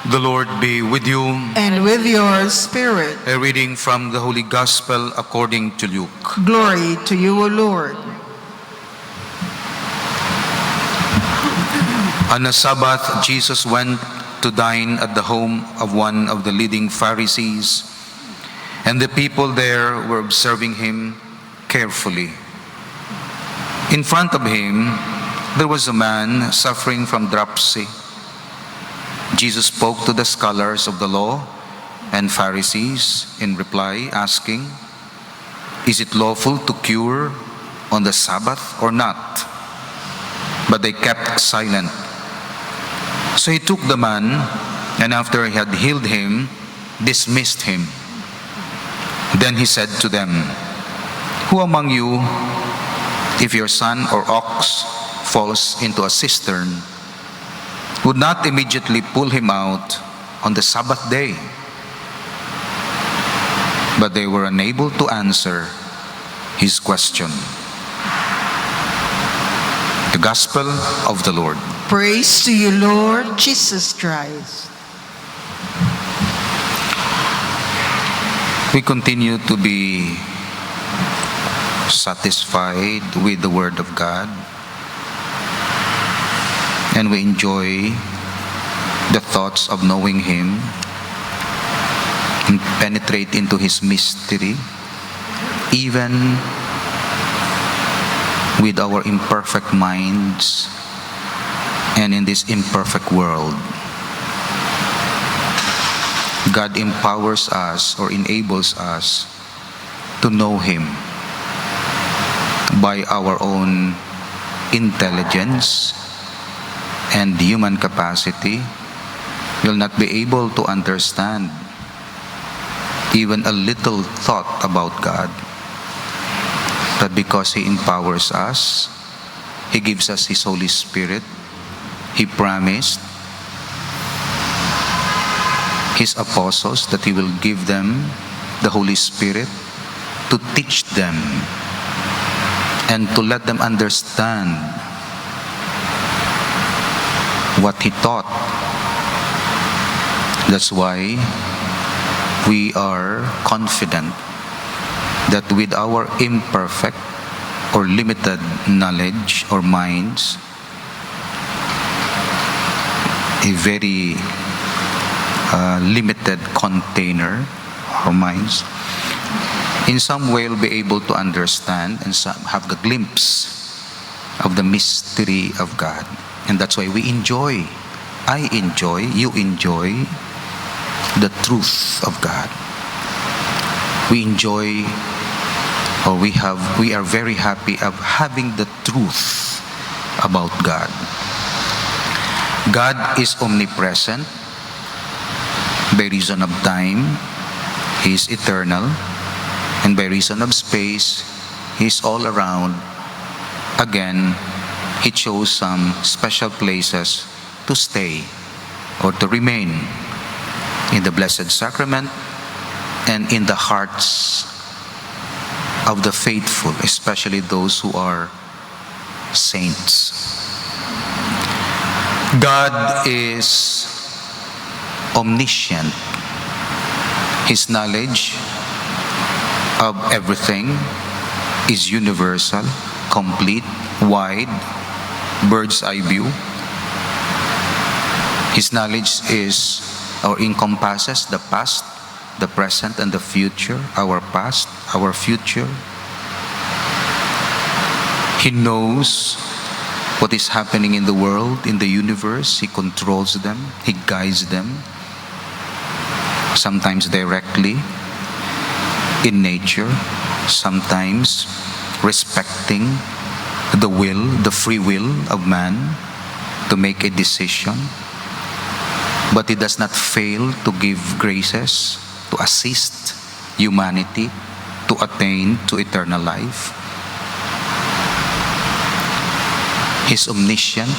The Lord be with you. And with your spirit. A reading from the Holy Gospel according to Luke. Glory to you, O Lord. On a Sabbath, Jesus went to dine at the home of one of the leading Pharisees, and the people there were observing him carefully. In front of him, there was a man suffering from dropsy. Jesus spoke to the scholars of the law and Pharisees in reply, asking, "Is it lawful to cure on the Sabbath or not?" But they kept silent. So he took the man, and after he had healed him, dismissed him. Then he said to them, "Who among you, if your son or ox falls into a cistern, would not immediately pull him out on the Sabbath day?" But they were unable to answer his question. The Gospel of the Lord. Praise to you, Lord Jesus Christ. We continue to be satisfied with the Word of God, and we enjoy the thoughts of knowing Him and penetrate into His mystery, even with our imperfect minds and in this imperfect world. God empowers us or enables us to know Him by our own intelligence and human capacity. We'll not be able to understand even a little thought about God. But because He empowers us, He gives us His Holy Spirit. He promised His apostles that He will give them the Holy Spirit to teach them and to let them understand what He taught. That's why we are confident that with our imperfect or limited knowledge or minds, a very limited container, our minds, in some way will be able to understand and have a glimpse of the mystery of God. And that's why we enjoy, I enjoy, you enjoy the truth of God. We enjoy, or we are very happy of having the truth about God. God is omnipresent by reason of time. He is eternal, and by reason of space, He is all around. Again, He chose some special places to stay or to remain in the Blessed Sacrament and in the hearts of the faithful, especially those who are saints. God is omniscient. His knowledge of everything is universal, complete, wide, bird's eye view. His knowledge is or encompasses the past, the present, and the future. Our past, our future. He knows what is happening in the world, in the universe. He controls them. He guides them. Sometimes directly in nature, sometimes respecting the will, the free will of man to make a decision. But He does not fail to give graces to assist humanity to attain to eternal life. He's omniscient.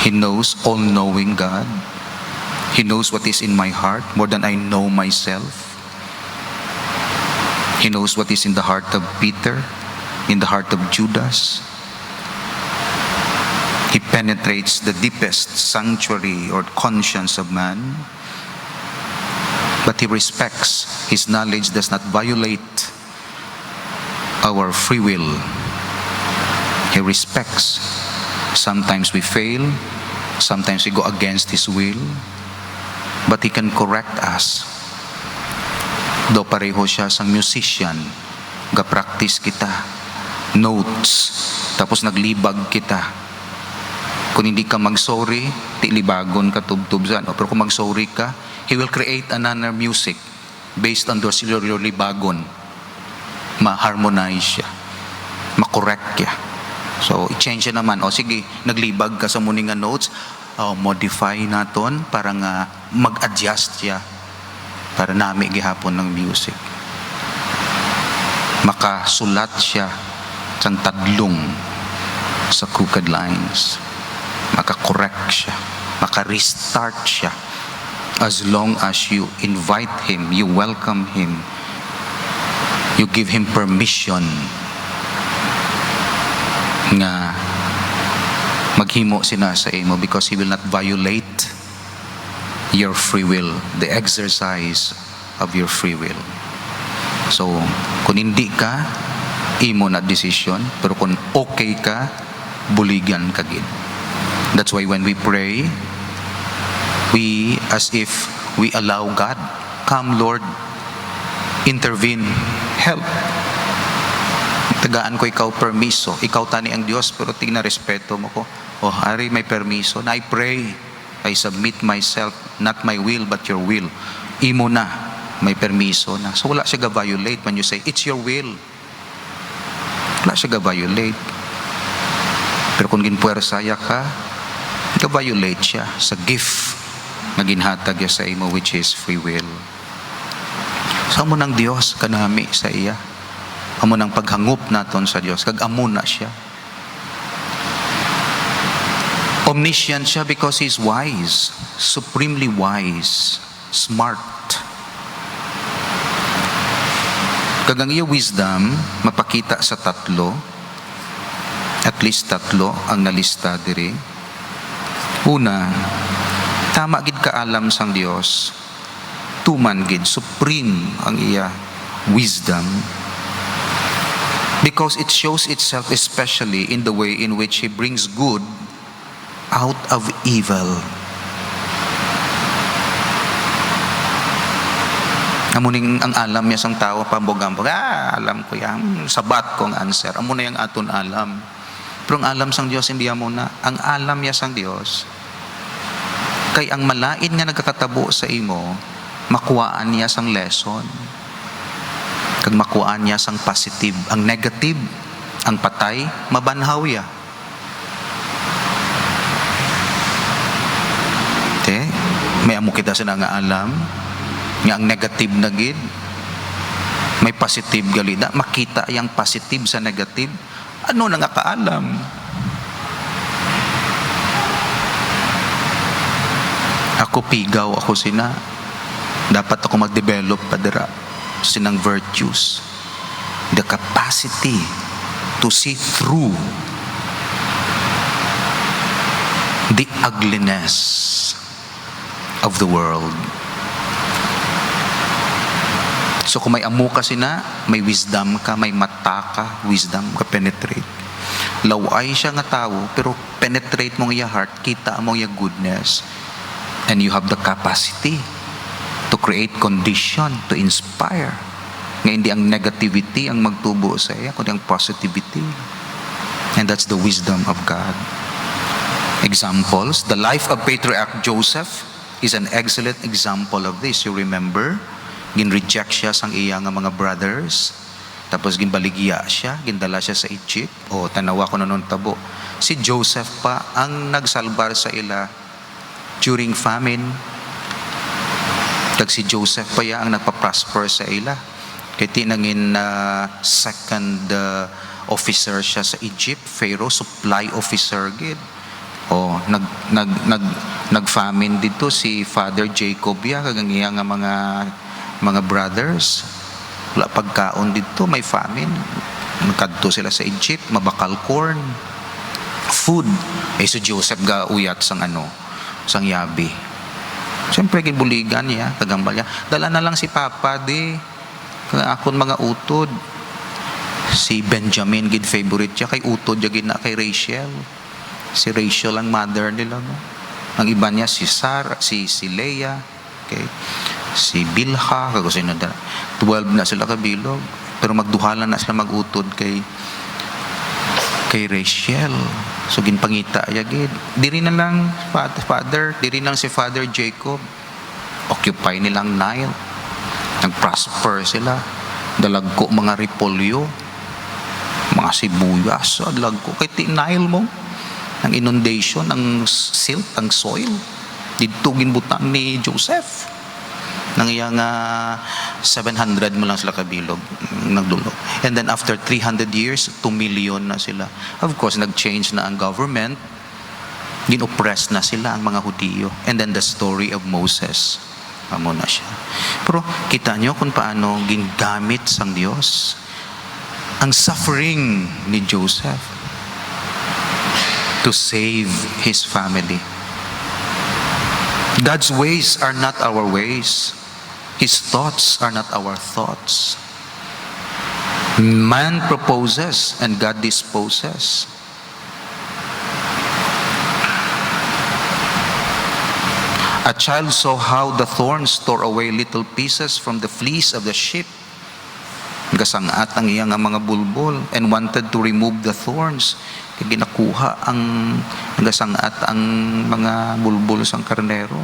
He knows, all-knowing God. He knows what is in my heart more than I know myself. He knows what is in the heart of Peter, in the heart of Judas. He penetrates the deepest sanctuary or conscience of man, but He respects. His knowledge does not violate our free will. He respects. Sometimes we fail, sometimes we go against His will, but He can correct us. Do pareho siya sang musician, ga-practice kita, notes, tapos naglibag kita. Kung hindi ka mag-sorry, ti libagon ka tubtubsan. Pero kung mag-sorry ka, He will create another music based on your libagon. Ma-harmonize siya, ma-correct siya. So, i-change siya naman. O sige, naglibag ka sa muninga notes, modify naton para nga mag-adjust siya para nami gihapon ng music. Makasulat siya sang tadlong sa crooked lines. Maka-correct siya. Maka-restart siya. As long as you invite Him, you welcome Him, you give Him permission nga maghimo sina sa imo, because He will not violate your free will, the exercise of your free will. So, kung hindi ka, imo na decision, pero kung okay ka, buligan ka gid. That's why when we pray, we, as if we allow God, come Lord, intervene, help. Tagaan ko ikaw permiso, ikaw tani ang Diyos, pero tingna respeto mo ko. Oh, Ari, may permiso. Na I pray, I submit myself, not my will, but your will. Imo na, may permiso na. So wala siya ga-violate when you say, it's your will. Wala siya ga-violate. Pero kung ginpuwersaya ka, ga-violate siya sa gift na ginhatag sa imo, which is free will. So amo ng Diyos kanami sa iya. Amo ng paghangup naton sa Diyos, kag amo na siya. Omniscient siya because He's wise, supremely wise, smart. Kag ang iya wisdom mapakita sa tatlo, at least tatlo ang nalista diri. Una, tama gid kaalam sang Dios, tuman gid supreme ang iya wisdom, because it shows itself especially in the way in which He brings good out of evil. Amuning ang alam niya sang tao pambog-ambog, alam ko yan, sabat ko ang answer, amo na yung aton alam. Pero ang alam sang Dios hindi amo na. Ang alam niya sang Dios, kay ang malain nga nagkakatabo sa imo, makuhaan niya sang lesson, kag makuhaan niya sang positive. Ang negative, ang patay, mabanhaw ya. May amo kita sa nga alam nga ang negative na gid, may positive galida, makita yang positive sa negative. Ano na nga kaalam? Ako pigaw, ako sina. Dapat ako mag-develop pa dira sinang virtues. The capacity to see through the ugliness of the world. So kung may amo ka sina, may wisdom ka, may mata ka, wisdom ka penetrate. Laway siya nga tao, pero penetrate mong iya heart, kita mong iya goodness, and you have the capacity to create condition, to inspire. Nga hindi ang negativity ang magtubo sa iya, kundi ang positivity. And that's the wisdom of God. Examples, the life of Patriarch Joseph is an excellent example of this. You remember, gin-reject siya sang iya nga mga brothers, tapos ginbaligya siya, gindala siya sa Egypt. O, tanawa ko na nun tabo. Si Joseph pa ang nagsalbar sa ila during famine. Tag si Joseph pa ya ang nagpa-prosper sa ila. Kaya tinangin na second officer siya sa Egypt, Pharaoh, supply officer gid. O, nag-famine dito si Father Jacob ya, kagang iya nga mga brothers. Wala pagkaon dito, may famine. Nagkadto sila sa Egypt, mabakal corn. food. Si Joseph ga uyat sang sang yabi. Siyempre gibuligan niya, kagambal niya. Dala na lang si Papa di. Akon mga utod. Si Benjamin gid favorite siya kay utod niya gid na kay Rachel. Si Rachel ang mother nila, no. Ang iba niya si Leah, okay. Si Bilha, kago sino da. 12 na sila kabilog. Pero magduhalan na sila magutod kay Rachel. So ginpangita yagid. Diri na lang diri lang si Father Jacob. Occupy nilang Nile. Nag-prosper sila. Dalagko mga repolyo, mga sibuyas, dalagko kay Nile mo. Ang inundation, ang silt, ang soil. Dito ginbutan ni Joseph. Nang iyang 700 mo lang sila kabilog nagdulog. And then after 300 years, 2 million na sila. Of course, nag-change na ang government. Gin-oppress na sila ang mga Hudiyo. And then the story of Moses. Amo na siya. Pero kita nyo kung paano gingamit sang Diyos ang suffering ni Joseph to save his family. God's ways are not our ways. His thoughts are not our thoughts. Man proposes and God disposes. A child saw how the thorns tore away little pieces from the fleece of the sheep. Gasangat ang iyang mga bulbul and wanted to remove the thorns. Kaya ginakuha ang gasangat ang mga bulbul sang karnero.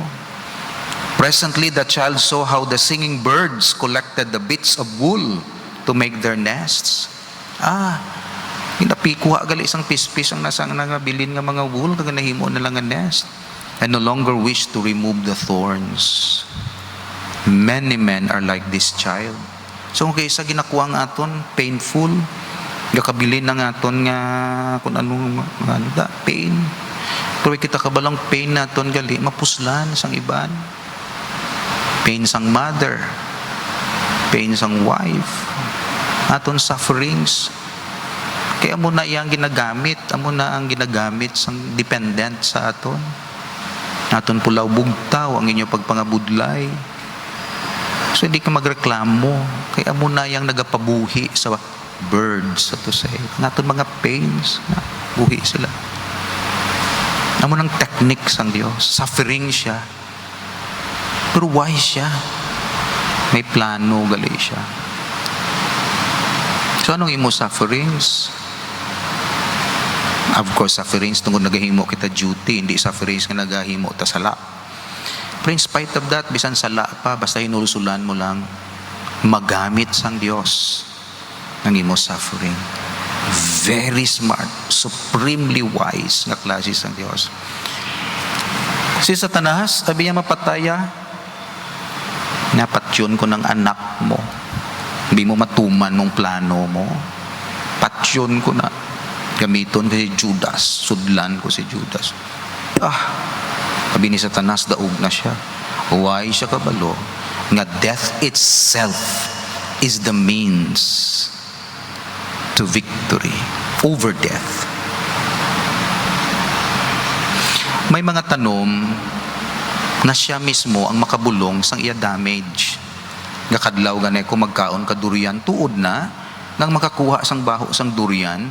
Presently, the child saw how the singing birds collected the bits of wool to make their nests. Ginapikuha gali isang pispis ang nasang nangabilin nga mga wool kag nahimo na lang nga nest. And no longer wish to remove the thorns. Many men are like this child. So kung kaysa ginakuha nga aton, painful, gakabilin na nga aton nga kung anong pain. Pero kita kabalang pain naton gali, mapuslan sang iban. Pain sang mother, pain sang wife, aton sufferings. Kaya mo na iyang ginagamit, amo na ang ginagamit sang dependent sa aton. Aton pulaw bugtaw ang inyo pagpangabudlay. So hindi ka magreklamo. Kaya mo na yung nagapabuhi sa birds, so to say. Naton mga pains, na buhi sila. Amo ng techniques ang Diyos. Suffering siya. Pero wise siya. May plano, gali siya. So anong imo sufferings? Of course, sufferings tungkol nagahimo kita duty, hindi sufferings nga nagahimo ta sala. Pero in spite of that, bisan sala pa, basta hinulusulan mo lang, magamit sang Diyos ang imo suffering. Very smart, supremely wise nga klase sang Diyos. Si Satanas, sabi niya mapataya, napatsyon ko ng anak mo. Hindi mo matuman mong plano mo. Patsyon ko na. Gamiton ko si Judas. Sudlan ko si Judas. Sabi ni Satanas, daog na siya. Why siya kabalo? Nga death itself is the means to victory over death. May mga tanom na siya mismo ang makabulong sang iya damage. Nga kadlaw ganay ko magkaon ka durian tuod na nang makakuha sang baho sang durian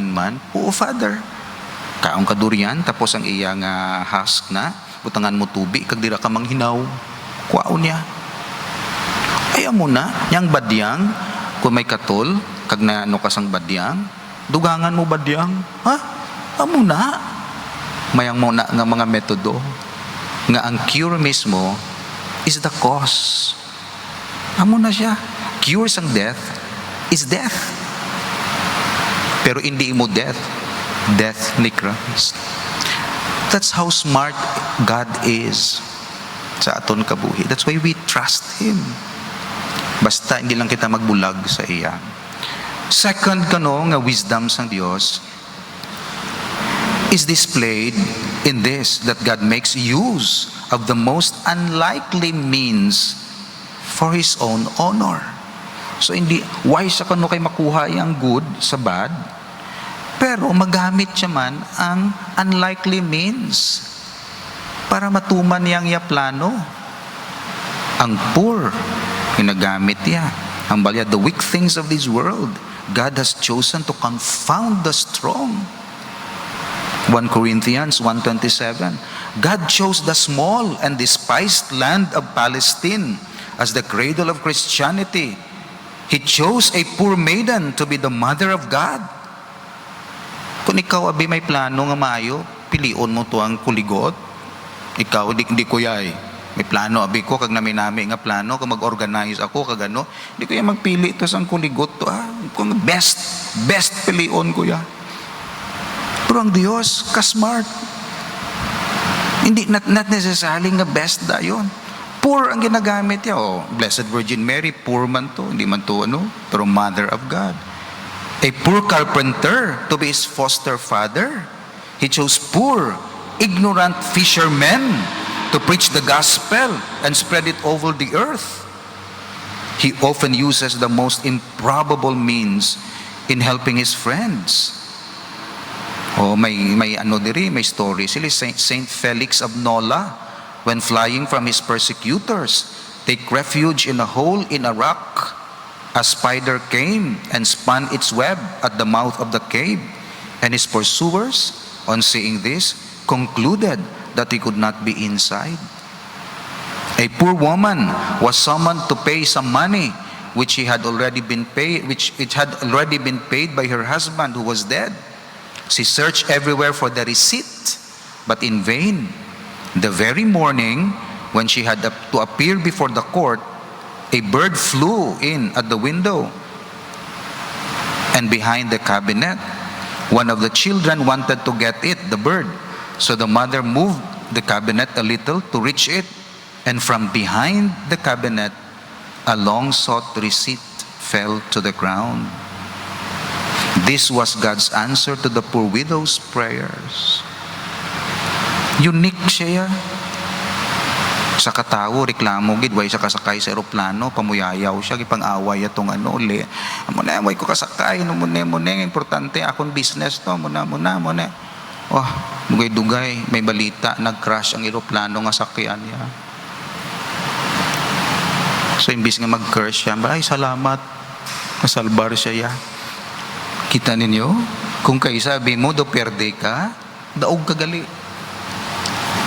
man, Father. Kaon ka durian tapos ang iya nga husk na butangan mo tubi kag dira ka manghinaw. Kuwaon niya. Ay amo na yang badyang kung may katol kag naano ka sang badyang, dugangan mo badyang. Amo na. Mayang mo na nga mga metodo nga ang cure mismo is the cause. Amo na siya. Cure sang death is death. Pero hindi mo death ni Christ. That's how smart God is sa aton kabuhi. That's why we trust Him. Basta hindi lang kita magbulag sa iya. Second nga wisdom sang Dios is displayed in this, that God makes use of the most unlikely means for His own honor. So hindi wise sa kano kay makuha yang good sa bad, Pero magamit siya man ang unlikely means para matuman niyang plano. Ang poor, ginagamit niya. Ang balya, the weak things of this world, God has chosen to confound the strong. 1 Corinthians 1:27, God chose the small and despised land of Palestine as the cradle of Christianity. He chose a poor maiden to be the mother of God. Kung ikaw abi may plano nga maayo, pilion mo to ang kuligot. Ikaw di kuya may plano abi ko kag nami-nami nga plano kag mag-organize ako kag ano, di ko magpili to sang kuligot to kung best pilion ko ya. Pero ang Diyos ka-smart. Hindi not necessarily nga best dayon. Poor ang ginagamit niya. Blessed Virgin Mary, poor man to, hindi man to pero Mother of God. A poor carpenter to be his foster father. He chose poor, ignorant fishermen to preach the gospel and spread it over the earth. He often uses the most improbable means in helping his friends. May story sila. Saint Felix of Nola, when flying from his persecutors, take refuge in a hole in a rock. A spider came and spun its web at the mouth of the cave, and his pursuers, on seeing this, concluded that he could not be inside. A poor woman was summoned to pay some money which had already been paid by her husband who was dead. She searched everywhere for the receipt, but in vain. The very morning, when she had to appear before the court, a bird flew in at the window and behind the cabinet. One of the children wanted to get it, the bird. So the mother moved the cabinet a little to reach it, and from behind the cabinet, a long-sought receipt fell to the ground. This was God's answer to the poor widow's prayers. Unique siya. Sa katao, reklamo gid, way sa kasakay sa aeroplano, pamuyayaw siya, gipang-away atong uli. Way ko kasakay, muna, importante, akong business to, muna. Dugay-dugay, may balita, nag-crash ang aeroplano nga sakyan niya. So, imbis nga mag-curse siya, ay, salamat, masalbar siya ya. Kita ninyo, kung kayo sabi mo, do perde ka, daog kagali.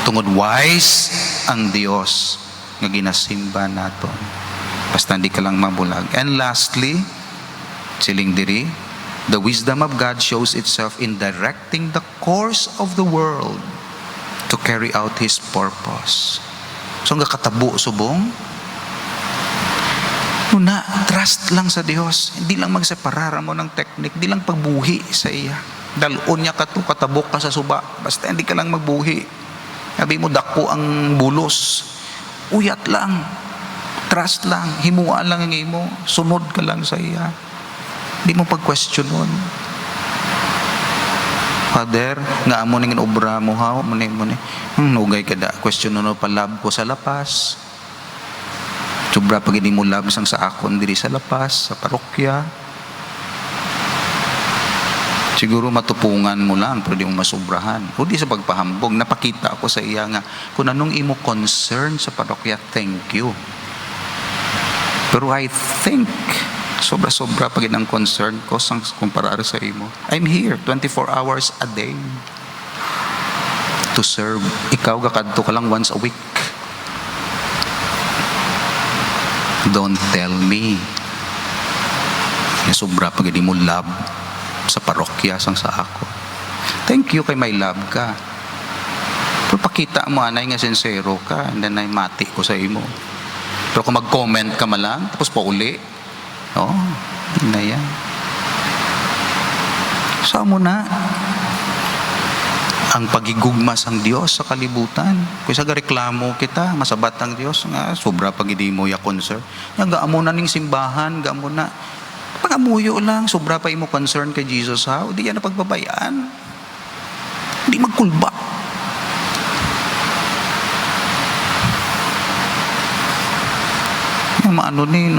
Tungod wise ang Dios nga ginasimba naton. Basta hindi ka lang mabulag. And lastly, siling diri, the wisdom of God shows itself in directing the course of the world to carry out His purpose. So nga katabo subong, trust lang sa Dios. Hindi lang magseparar mo ng technique, hindi lang pagbuhi sa iya. Dalon niya katabok ka sa suba. Basta hindi ka lang magbuhi. Sabi mo, dako ang bulos. Uyat lang. Trust lang. Himuan lang ang imo. Sunod ka lang sa iya. Hindi mo pag-questionon. Father, nga amo ningin obra mo ha, muni. Nugay ka da. Questionon no palab ko sa lapas. Sobra pag hindi mo lab sang sa akon diri sa lapas, sa parokya. Siguro matupungan mo lang, pero di mo masubrahan. O di sa pagpahambog, napakita ako sa iya nga, kung anong imo concern sa parokya, thank you. Pero I think, sobra-sobra pag ang concern ko sang kumparar sa imo. I'm here 24 hours a day to serve. Ikaw, kakadto ka lang once a week. Don't tell me na sobra pag hindi mo love sa parokya sang sa ako. Thank you kay may love ka. Pero pakita mo anay nga sincero ka, and then ay mati ko sa imo. Pero kung mag-comment ka malang, tapos pauli, na yan. Saan mo na ang pagigugma sang Dios sa kalibutan? Kung sa reklamo kita, masabat ang Dios nga, sobra pag hindi mo ya concern. Nga gaamo na ning simbahan, gaamo na. Pag-amuyo lang, sobra pa imo concern kay Jesus ha, o di yan na pagbabayaan. Hindi magkulba. Maano ni,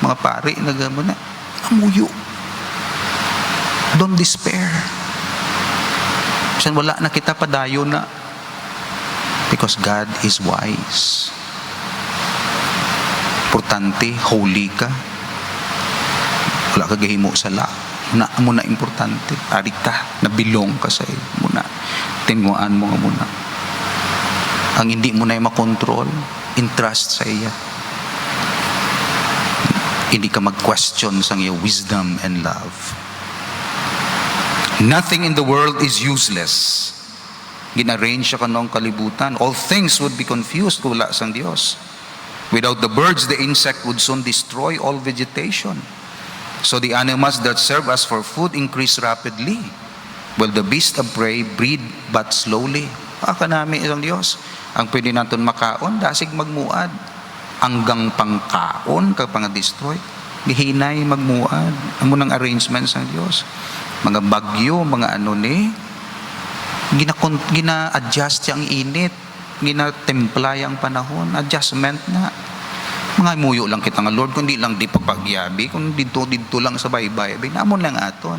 mga pari, amuyo. Don't despair. Kasi wala na kita padayo na. Because God is wise. Importante, holy ka. Wala ka gahimo sa la. Muna importante. Ari ka, nabilong ka sa iyo. Muna. Tinuan mo nga muna. Ang hindi mo na makontrol, entrust sa iya. Hindi ka mag-question sa iyo wisdom and love. Nothing in the world is useless. Ginarrange siya kanong kalibutan. All things would be confused kung wala sang Diyos. Without the birds, the insect would soon destroy all vegetation. So the animals that serve us for food increase rapidly, while the beasts of prey breed but slowly. Kanami isang Diyos. Ang pwede natin makaon, dasig magmuad. Hanggang pangkaon, kapag destroy. Gihinay magmuad. Ang munang arrangements ng Diyos. Mga bagyo, mga ano ni, gina-adjust ang init, gina-templay ang panahon, adjustment na. Mga muyo lang kita nga Lord, kundi lang di pagpagyabi, kung dito lang sa baybay, namon lang aton.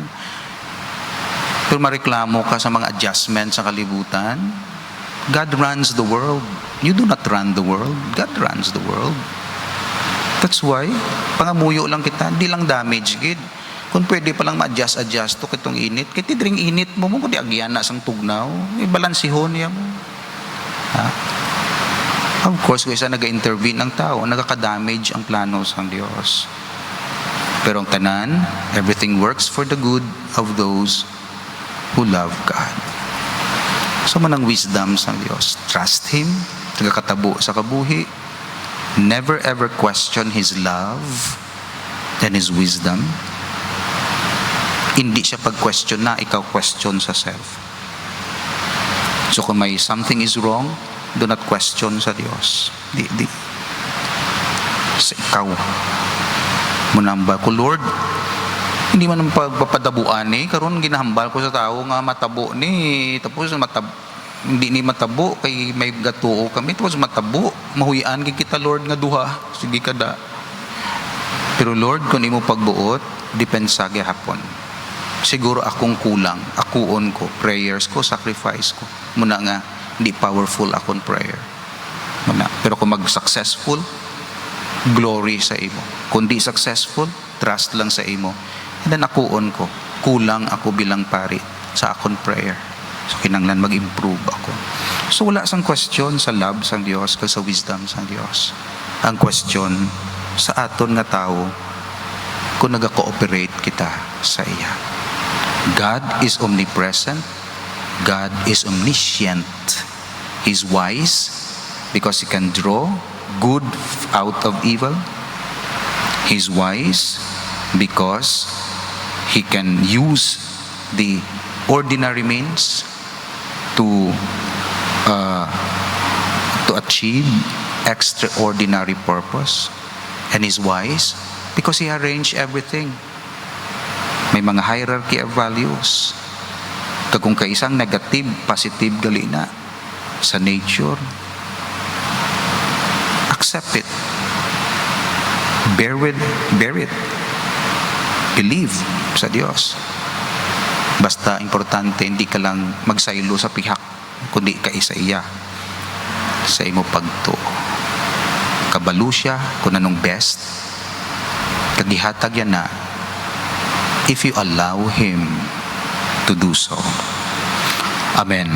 Pero mareklamo ka sa mga adjustment sa kalibutan, God runs the world. You do not run the world. God runs the world. That's why, pangamuyo lang kita, hindi lang damage, gid. Kung pwede palang ma-adjust to kitong init, kaya tidring init mo kundi agyan na sang tugnaw, ibalansihon niya mo. Ha? Of course, kung isa nag-intervene ang tao, nagkaka-damage ang plano ng Diyos. Pero ang tanan, everything works for the good of those who love God. So man ang wisdom ng Diyos. Trust Him, nagkakatabo sa kabuhi. Never ever question His love and His wisdom. Hindi siya pag-question na, ikaw question sa self. So kung may something is wrong, do not question sa Diyos. Di. Sa ikaw. Munambal ko, Lord, hindi man ang pagpapadabuan karon ginahambal ko sa tao nga matabo ni, tapos hindi ni matabo, kay may gatuo kami, tapos matabo, mahuyan kita Lord nga duha, sige kada. Pero Lord, kung imo pagbuot, depensa gihapon. Siguro akong kulang, akuon ko, prayers ko, sacrifice ko. Muna nga, hindi powerful akong prayer. Muna. Pero kung mag-successful, glory sa imo. Kung di successful, trust lang sa imo. And then akuon ko, kulang ako bilang pari sa akong prayer. So kinanglan mag-improve ako. So wala sang question sa love sang Dios kag sa wisdom sang Dios. Ang question sa aton nga tao kung naga-cooperate kita sa iya. God is omnipresent. God is omniscient. He's wise because He can draw good out of evil. He's wise because He can use the ordinary means to achieve extraordinary purpose. And He's wise because He arranged everything. May mga hierarchy of values. Kung kaisang negative, positive gali na sa nature, accept it. Bear it. Believe sa Diyos. Basta importante, hindi ka lang magsaylo sa pihak, kundi ka isa iya sa imo pagtuo. Kabalo siya kung anong best, kagihatag yan na if you allow Him to do so. Amen.